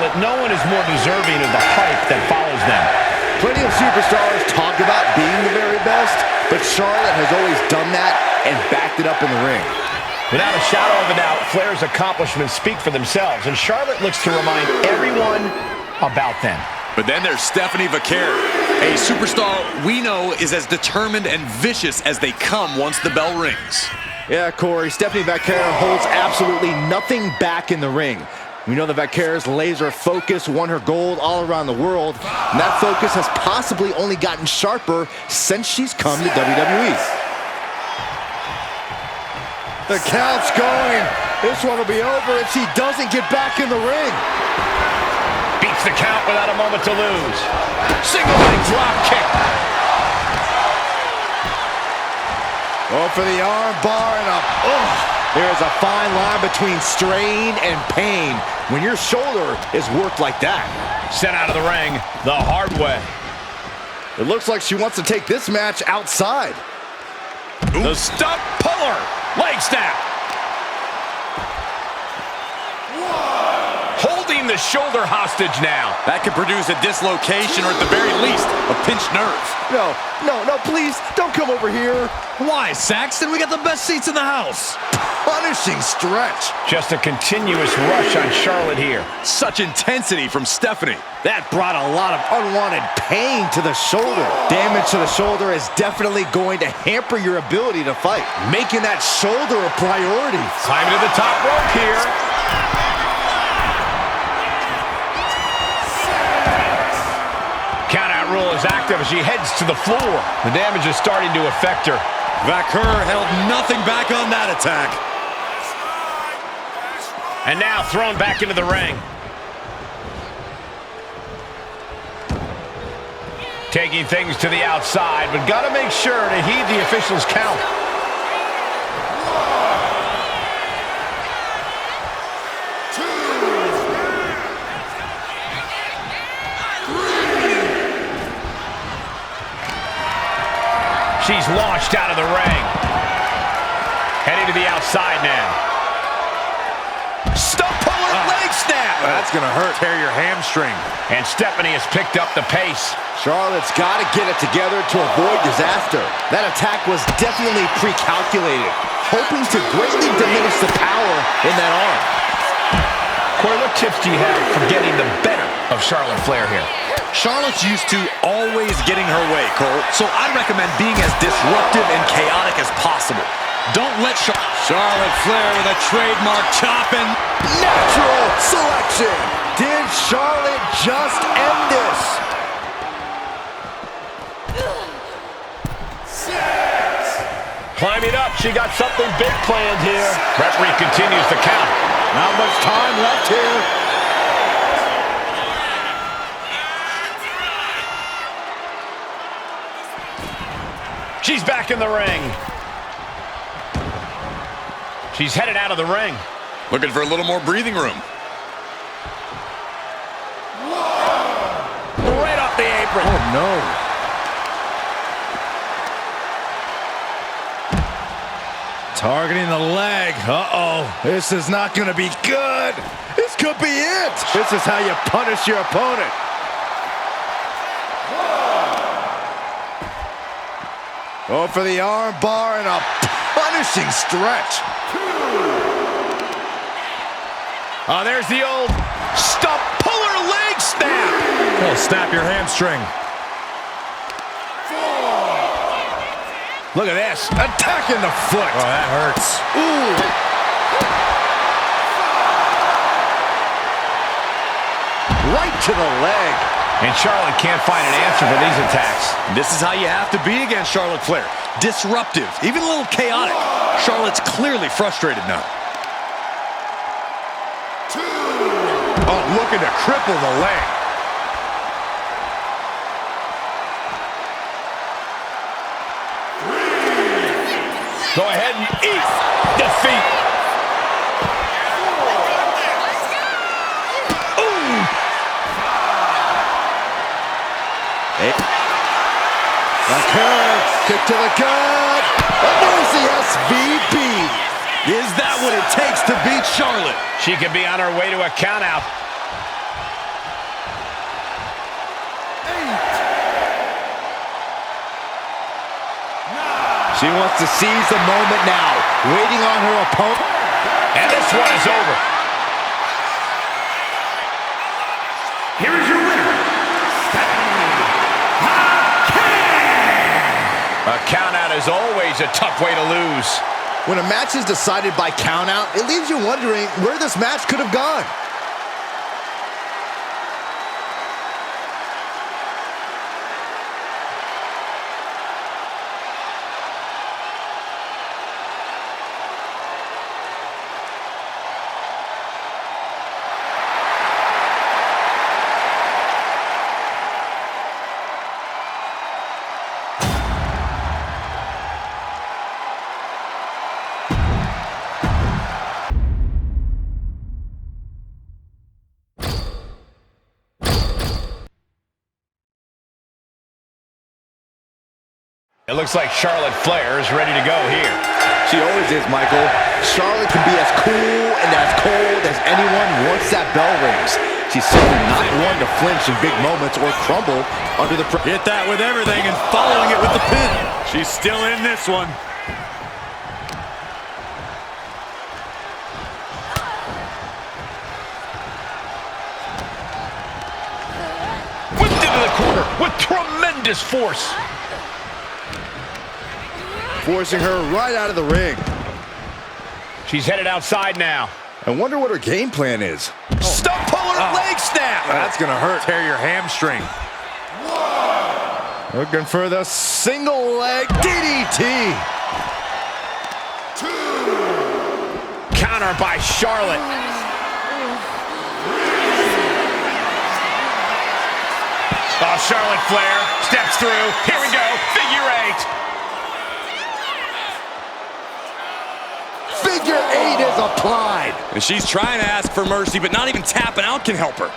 Charlotte, no one is more deserving of the hype that follows them. Plenty of superstars talk about being the very best, but Charlotte has always done that and backed it up in the ring. Without a shadow of a doubt, Flair's accomplishments speak for themselves, and Charlotte looks to remind everyone about them. But then there's Stephanie Vaquer, a superstar we know is as determined and vicious as they come once the bell rings. Yeah, Corey, Stephanie Vaquer holds absolutely nothing back in the ring. We know that Vaquer's laser focus won her gold all around the world, and that focus has possibly only gotten sharper since she's come to WWE. The count's going. This one will be over if she doesn't get back in the ring. Beats the count without a moment to lose. Single leg drop kick. Oh, for the arm bar and a... There's a fine line between strain and pain when your shoulder is worked like that. Sent out of the ring the hard way. It looks like she wants to take this match outside. Ooh. The stump puller. Leg snap. Holding the shoulder hostage now. That could produce a dislocation or at the very least, a pinched nerve. No, please, don't come over here. Why, Saxton? We got the best seats in the house. Punishing stretch. Just a continuous rush on Charlotte here. Such intensity from Stephanie. That brought a lot of unwanted pain to the shoulder. Damage to the shoulder is definitely going to hamper your ability to fight, making that shoulder a priority. Climbing to the top rope here. Countout rule is active as she heads to the floor. The damage is starting to affect her. Vaquer held nothing back on that attack. And now thrown back into the ring. Taking things to the outside, but got to make sure to heed the official's count. She's launched out of the ring. Heading to the outside now. Stump puller leg snap. That's going to hurt. Tear your hamstring. And Stephanie has picked up the pace. Charlotte's got to get it together to avoid disaster. That attack was definitely pre-calculated, hoping to greatly diminish the power in that arm. Corey, what tips do you have for getting the better of Charlotte Flair here? Charlotte's used to always getting her way, Cole, so I'd recommend being as disruptive and chaotic as possible. Don't let Charlotte Flair with a trademark chop and natural selection. Did Charlotte just end this? Climbing up, she got something big planned here. Referee continues the count. Not much time left here. She's back in the ring. She's headed out of the ring. Looking for a little more breathing room. Whoa. Right off the apron. Oh, no. Targeting the leg. Uh-oh. This is not going to be good. This could be it. This is how you punish your opponent. Oh, for the arm bar and a punishing stretch. Oh, there's the old stump puller leg snap. Oh, snap your hamstring. Look at this. Attacking the foot. Oh, that hurts. Ooh. Right to the leg. And Charlotte can't find an answer for these attacks. This is how you have to be against Charlotte Flair. Disruptive, even a little chaotic. Charlotte's clearly frustrated now. Oh, looking to cripple the leg. Go ahead and eat defeat. Kick to the gut. And there's the SVP. Is that what it takes to beat Charlotte? She could be on her way to a countout. She wants to seize the moment now, waiting on her opponent. And this one is over. Here is your winner, A countout is always a tough way to lose. When a match is decided by countout, it leaves you wondering where this match could have gone. It looks like Charlotte Flair is ready to go here. She always is, Michael. Charlotte can be as cool and as cold as anyone once that bell rings. She's simply not one to flinch in big moments or crumble under the pressure. Hit that with everything and following it with the pin. She's still in this one. Whipped into the corner with tremendous force. Forcing her right out of the ring. She's headed outside now. I wonder what her game plan is. Stump puller leg snap. That's gonna hurt. Tear your hamstring. Looking for the single leg DDT. Counter by Charlotte. Oh, Charlotte Flair steps through. Here we go. Figure eight. Figure eight is applied. And she's trying to ask for mercy, but not even tapping out can help her.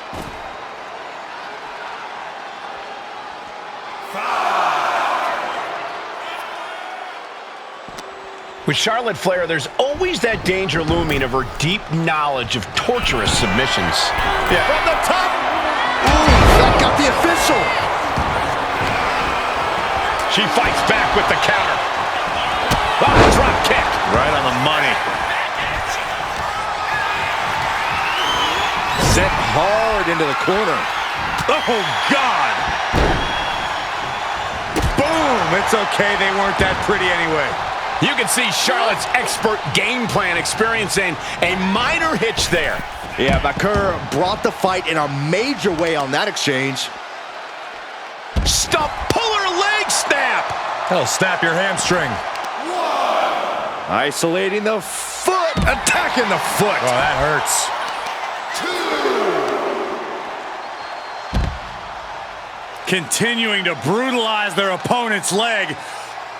With Charlotte Flair, there's always that danger looming of her deep knowledge of torturous submissions. Yeah. From the top. Ooh, that got the official. She fights back with the counter. Oh, drop kick. Right on the money. Sent hard into the corner. Oh, God. Boom. It's okay. They weren't that pretty anyway. You can see Charlotte's expert game plan experiencing a minor hitch there. Yeah, Bakur brought the fight in a major way on that exchange. Stump puller leg snap. That'll snap your hamstring. Isolating the foot, attacking the foot. Oh, that hurts. Continuing to brutalize their opponent's leg.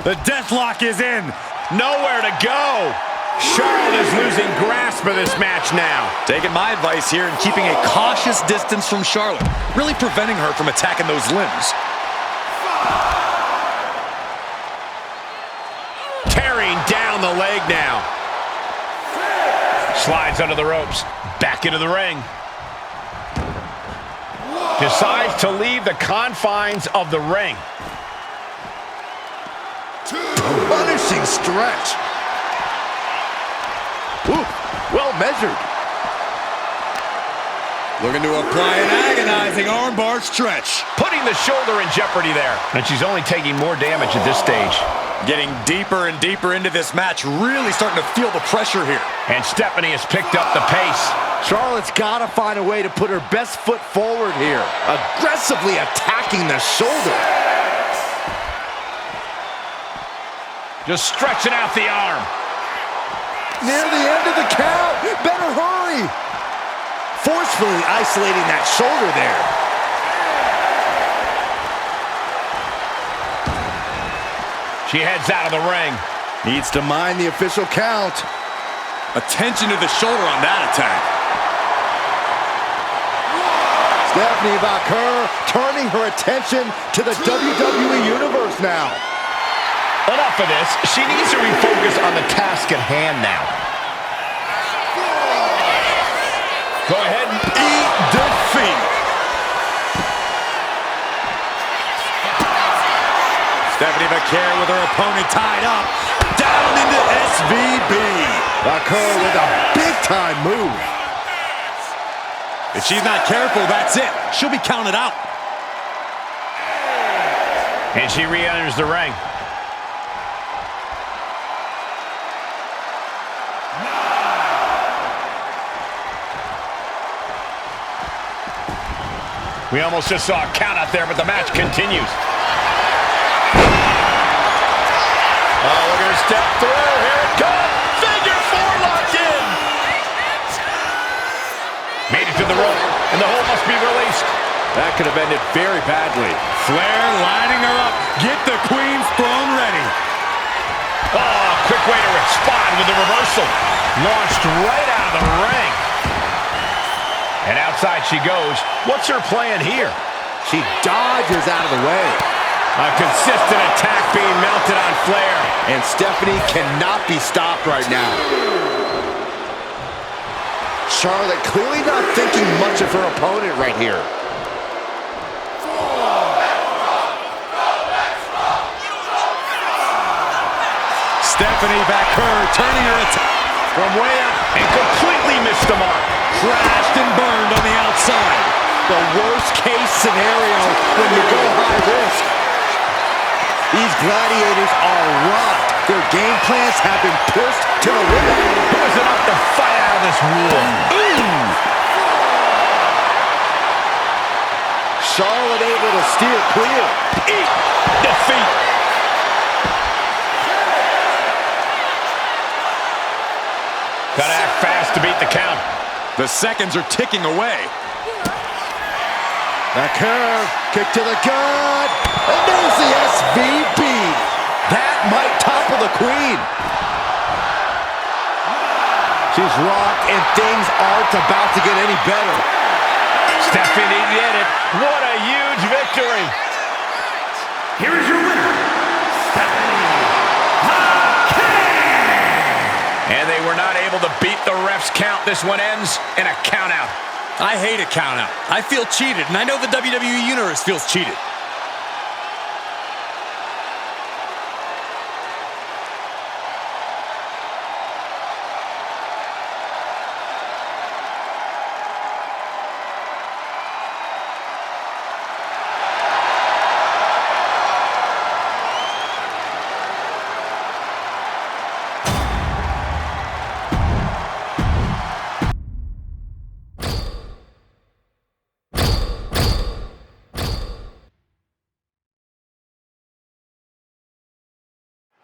The deathlock is in. Nowhere to go. Charlotte is losing grasp of this match now. Taking my advice here and keeping a cautious distance from Charlotte. Really preventing her from attacking those limbs. Tearing down the leg now. Slides under the ropes. Back into the ring. Decides to leave the confines of the ring. Punishing stretch. Ooh, well measured. Looking to apply an agonizing armbar stretch. Putting the shoulder in jeopardy there. And she's only taking more damage at this stage. Getting deeper and deeper into this match. Really starting to feel the pressure here. And Stephanie has picked up the pace. Charlotte's got to find a way to put her best foot forward here. Aggressively attacking the shoulder. Just stretching out the arm. Near the end of the count. Better hurry. Forcefully isolating that shoulder there. She heads out of the ring. Needs to mind the official count. Attention to the shoulder on that attack. Stephanie Bakur turning her attention to the WWE Universe now. Enough of this. She needs to refocus on the task at hand now. Go ahead and Eat defeat. Stephanie Vaquer with her opponent tied up. Down into SVB. Vaquer with a big-time move. If she's not careful, that's it. She'll be counted out. And she re-enters the ring. We almost just saw a count out there, but the match continues. Oh, look at her step through. Here it comes. Figure four lock in. Made it to the rope, and the hold must be released. That could have ended very badly. Flair lining her up. Get the Queen's throne ready. Oh, quick way to respond with the reversal. Launched right out of the ring. And outside she goes. What's her plan here? She dodges out of the way. A consistent attack being mounted on Flair. And Stephanie cannot be stopped right now. Charlotte clearly not thinking much of her opponent right here. Stephanie Vaquer turning her attack From way up and completely missed the mark. crashed and burned on the outside. The worst case scenario when you go high risk. These gladiators are rocked. Their game plans have been pushed to the limit. Who's enough to fight out of this war? Charlotte able to steer clear. Eat defeat. Gotta act fast to beat the count. The seconds are ticking away. Vaquer, kick to the gut. And there's the SVB. That might topple the Queen. She's rocked, and things aren't about to get any better. Stephanie did it. What a huge victory. Here is your winner, Stephanie. And they were not able to beat the ref's count. This one ends in a count out. I hate a count out. I feel cheated, and I know the WWE Universe feels cheated.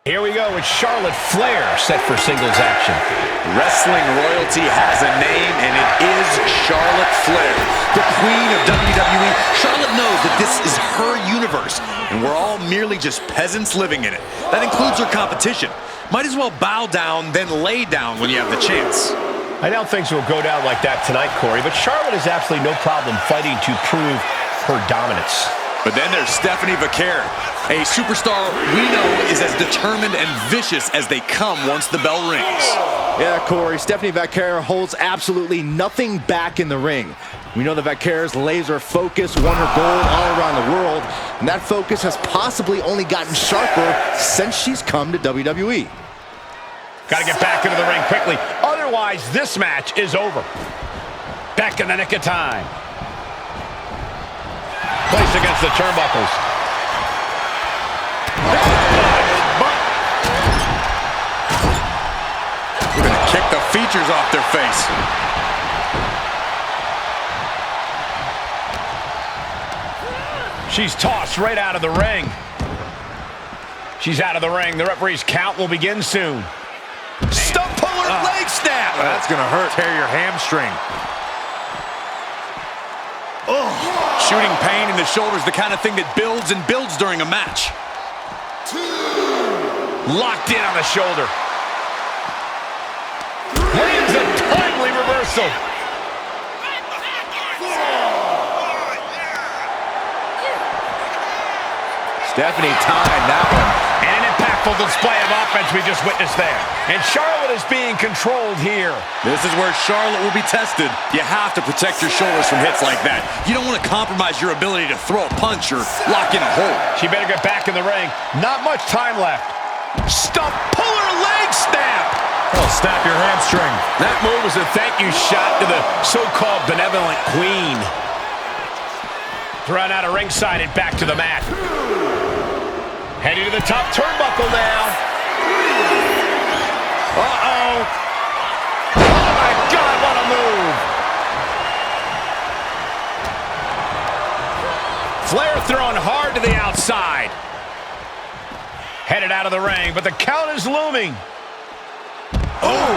Here we go with Charlotte Flair set for singles action. Wrestling royalty has a name, and it is Charlotte Flair, the queen of WWE. Charlotte knows that this is her universe, and we're all merely just peasants living in it. That includes her competition. Might as well bow down, then lay down when you have the chance. I doubt things will go down like that tonight, Corey, but Charlotte has absolutely no problem fighting to prove her dominance. But then there's Stephanie Vaquer, a superstar we know is as determined and vicious as they come once the bell rings. Yeah, Corey, Stephanie Vaquer holds absolutely nothing back in the ring. We know that Vaquer's laser focus won her gold all around the world, and that focus has possibly only gotten sharper since she's come to WWE. Got to get back into the ring quickly. Otherwise, this match is over. Back in the nick of time. Placed against the turnbuckles. We're going to kick the features off their face. She's tossed right out of the ring. She's out of the ring. The referee's count will begin soon. Stump puller leg snap. That's gonna hurt. Tear your hamstring. Shooting pain in the shoulder is the kind of thing that builds and builds during a match. Locked in on the shoulder. Lands a timely reversal. Stephanie timed that one. And an impact powerful display of offense we just witnessed there. And Charlotte is being controlled here. This is where Charlotte will be tested. You have to protect your shoulders from hits like that. You don't want to compromise your ability to throw a punch or lock in a hold. She better get back in the ring. Not much time left. Stump, puller, leg snap. Oh, snap your hamstring. That move was a thank you shot to the so-called benevolent queen. Thrown out of ringside and back to the mat. Heading to the top turnbuckle now. Uh-oh. Oh, my God, what a move. Flair thrown hard to the outside. Headed out of the ring, but the count is looming. Oh,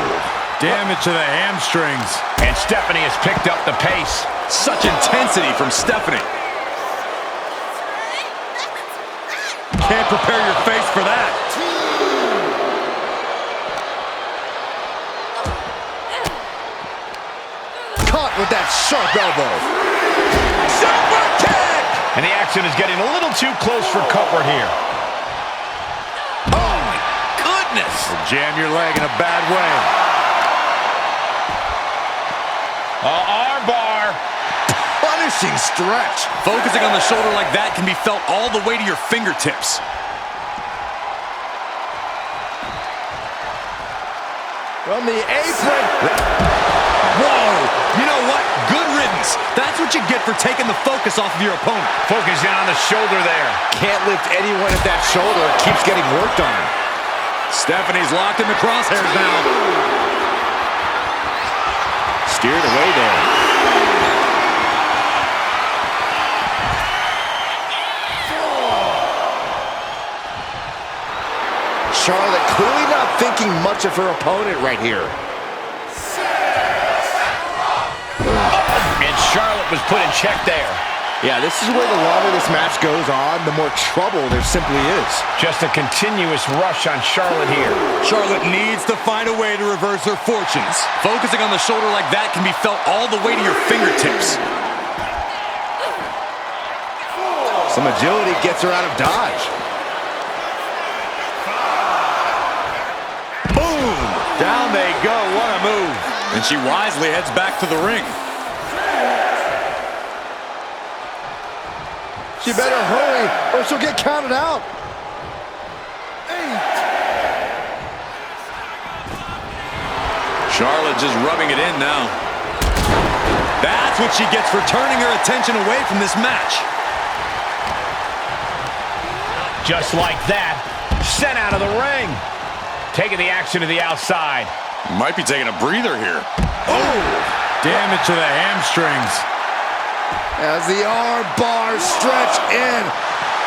damage to the hamstrings. And Stephanie has picked up the pace. Such intensity from Stephanie. Can't prepare your face for that. Caught with that sharp elbow. Super kick! And the action is getting a little too close for comfort here. Oh, my goodness! Jam your leg in a bad way. Arm bar. Punishing stretch. Focusing on the shoulder like that can be felt all the way to your fingertips. From the apron. Whoa! You know what? Good riddance. That's what you get for taking the focus off of your opponent. Focusing on the shoulder there. Can't lift anyone at that shoulder. It keeps getting worked on. Stephanie's locked in the crosshairs now. Steered away there. Charlotte clearly not thinking much of her opponent right here. And Charlotte was put in check there. Yeah, this is where the longer this match goes on, the more trouble there simply is. Just a continuous rush on Charlotte here. Charlotte needs to find a way to reverse her fortunes. Focusing on the shoulder like that can be felt all the way to your fingertips. Some agility gets her out of dodge. Boom! Down they go. What a move. And she wisely heads back to the ring. She better hurry or she'll get counted out. Charlotte just rubbing it in now. That's what she gets for turning her attention away from this match. Just like that, sent out of the ring. Taking the action to the outside. Might be taking a breather here. Oh! Damage to the hamstrings. As the arm bars stretch in.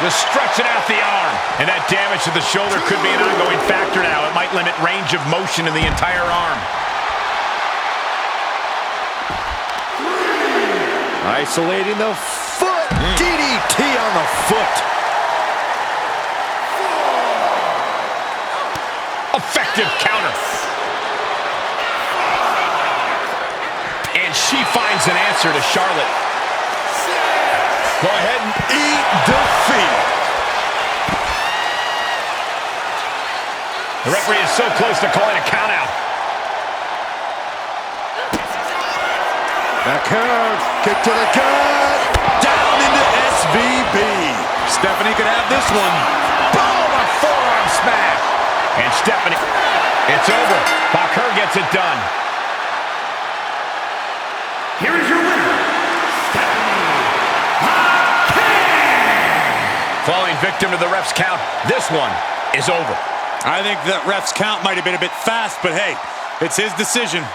Just stretching out the arm. And that damage to the shoulder could be an ongoing factor now. It might limit range of motion in the entire arm. Isolating the foot. DDT on the foot. Effective counter. And she finds an answer to Charlotte. Go ahead and eat defeat. The referee is so close to calling a count out. The curve. Kick to the gut. Down into SVB. Stephanie could have this one. Boom! A forearm smash. And Stephanie, it's over. Baker gets it done. Here is your winner, Falling victim to the ref's count. This one is over. I think that ref's count might have been a bit fast, but hey, it's his decision.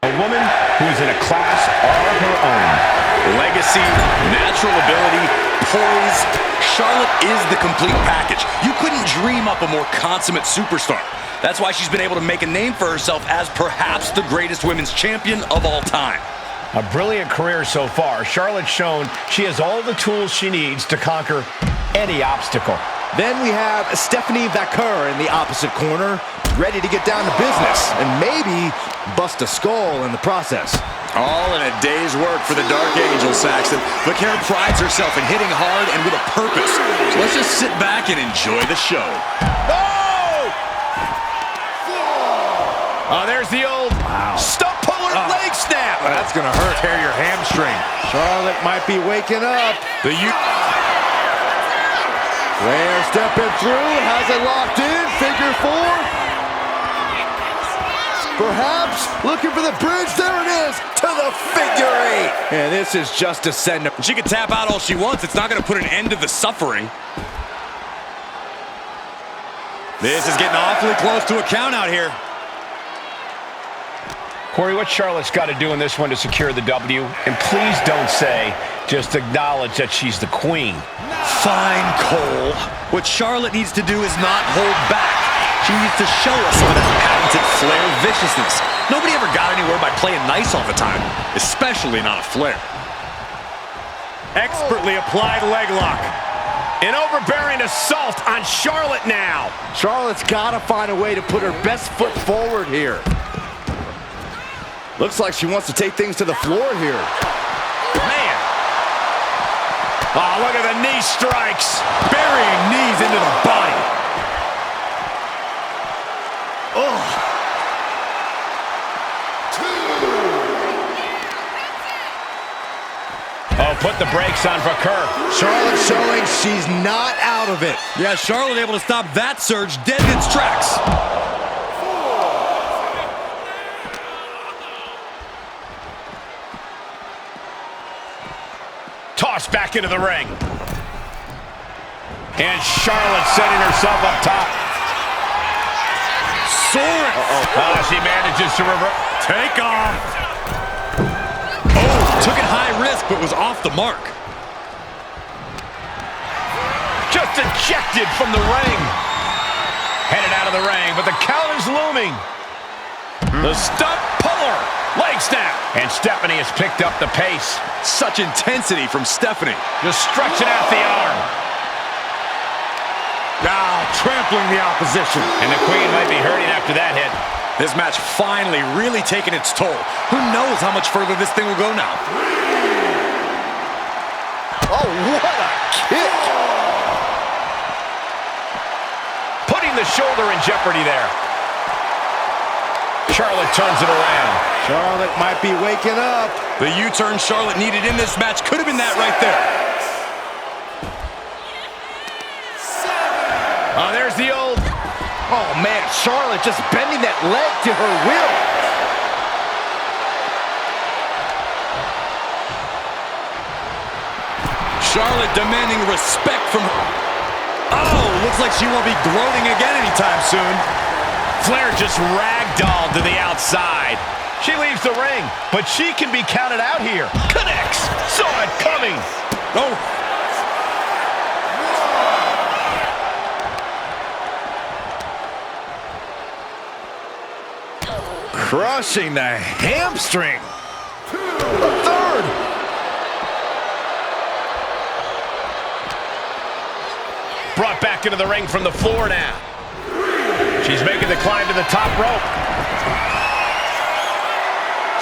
A woman who is in a class all her own. Legacy, natural natural ability, poise, Charlotte is the complete package. You couldn't dream up a more consummate superstar. That's why she's been able to make a name for herself as perhaps the greatest women's champion of all time. A brilliant career so far. Charlotte's shown she has all the tools she needs to conquer any obstacle. Then we have Stephanie Vaquer in the opposite corner, ready to get down to business and maybe bust a skull in the process. All in a day's work for the Dark Angel, Saxton. Vaquer prides herself in hitting hard and with a purpose. So let's just sit back and enjoy the show. Oh, there's the old stump puller leg snap. That's going to hurt. Tear your hamstring. Charlotte might be waking up. Flair stepping through, has it locked in, figure four. Perhaps looking for the bridge, there it is, to the figure eight. And this is just a send up. She can tap out all she wants. It's not going to put an end to the suffering. This is getting awfully close to a count out here. Corey, what Charlotte's got to do in this one to secure the W? And please don't say, just acknowledge that she's the queen. Fine, Cole. What Charlotte needs to do is not hold back. She needs to show us some of that patented Flair viciousness. Nobody ever got anywhere by playing nice all the time, especially not a Flair. Expertly applied leg lock. An overbearing assault on Charlotte now. Charlotte's got to find a way to put her best foot forward here. Looks like she wants to take things to the floor here. Man. Oh, look at the knee strikes. Burying knees into the body. Oh, put the brakes on Vaquer. Charlotte showing she's not out of it. Yeah, Charlotte able to stop that surge dead in its tracks. Tossed back into the ring. And Charlotte setting herself up top. Soaring. She manages to reverse. Take off. Oh, took it high risk, but was off the mark. Just ejected from the ring. Headed out of the ring, but the count is looming. The stump puller. Leg snap. And Stephanie has picked up the pace. Such intensity from Stephanie. Just stretching out the arm. Now trampling the opposition. And the queen might be hurting after that hit. This match finally really taking its toll. Who knows how much further this thing will go now? Oh, what a kick. Putting the shoulder in jeopardy there. Charlotte turns it around. Charlotte might be waking up. The U-turn Charlotte needed in this match could have been that right there. Oh, there's the old... Oh, man, Charlotte just bending that leg to her will. Charlotte demanding respect from her. Oh, looks like she won't be gloating again anytime soon. Flair just ragdolled to the outside. She leaves the ring, but she can be counted out here. Connects. Saw it coming. Oh. Crushing the hamstring. Third. Brought back into the ring from the floor now. She's making the climb to the top rope.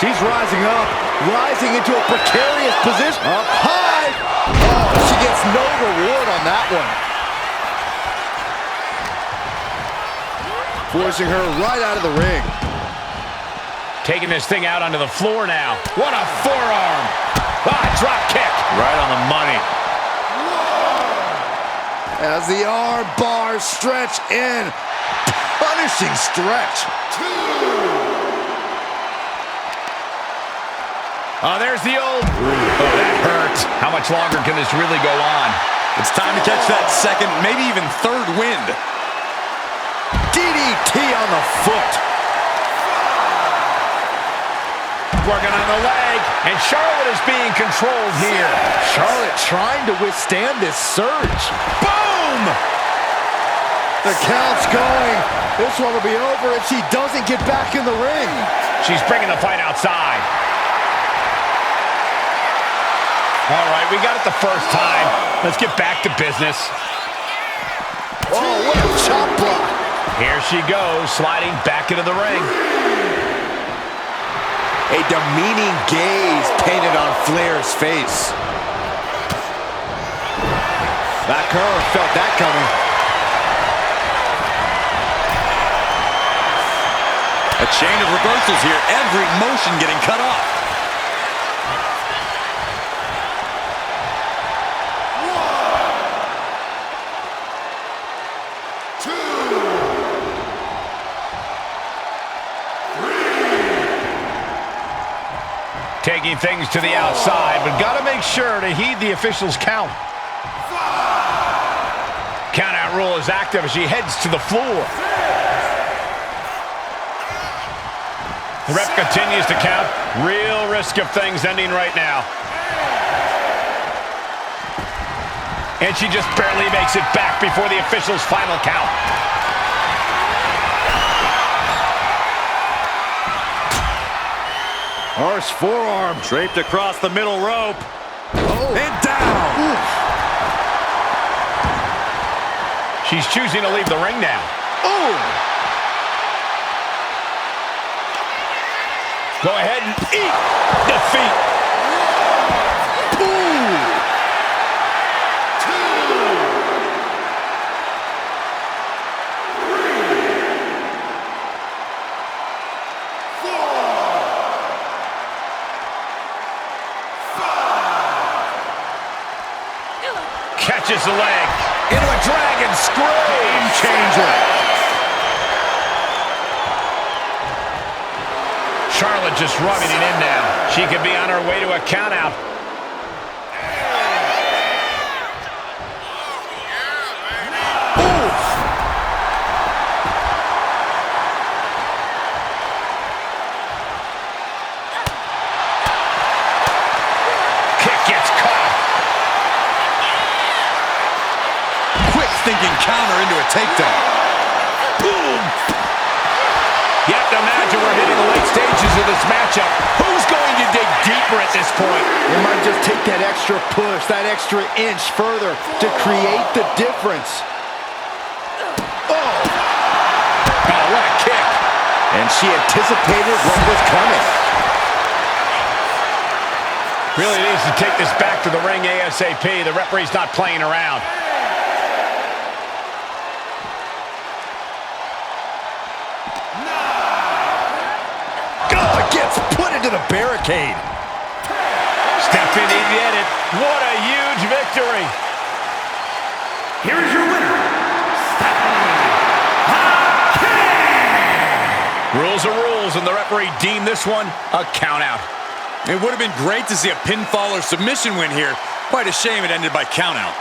She's rising up, rising into a precarious position. Up high. Oh, she gets no reward on that one. Forcing her right out of the ring. Taking this thing out onto the floor now. What a forearm. Drop kick. Right on the money. As the arm bars stretch in. Punishing stretch. Oh, there's the old... Oh, that hurt. How much longer can this really go on? It's time to catch that second, maybe even third wind. DDT on the foot. working on the leg, and Charlotte is being controlled here. Charlotte trying to withstand this surge. Boom! The count's going. This one will be over if she doesn't get back in the ring. She's bringing the fight outside. All right, we got it the first time. Let's get back to business. Oh, what a chop block. Here she goes, sliding back into the ring. A demeaning gaze painted on Flair's face. Backer felt that coming. A chain of reversals here, every motion getting cut off. Taking things to the outside, but got to make sure to heed the official's count. Count-out rule is active as she heads to the floor. The ref continues to count. Real risk of things ending right now. And she just barely makes it back before the official's final count. Harsh forearm. Draped across the middle rope. Oh. And down. Oof. She's choosing to leave the ring now. Oh. Go ahead and eat defeat. Ooh. 2, 3. Catches the leg into a dragon screw. Game changer. Charlotte just rubbing it in now. She could be on her way to a countout. Kick gets caught. Quick thinking counter into a takedown. Boom! You have to imagine we're hitting the late stages of this matchup. Who's going to dig deeper at this point? They might just take that extra push, that extra inch further to create the difference. Oh, what a kick. And she anticipated what was coming. Really needs to take this back to the ring ASAP. The referee's not playing around. Gets put into the barricade. Stephanie did it. What a huge victory. Here is your winner, Rules are rules, and the referee deemed this one a countout. It would have been great to see a pinfall or submission win here. Quite a shame it ended by countout.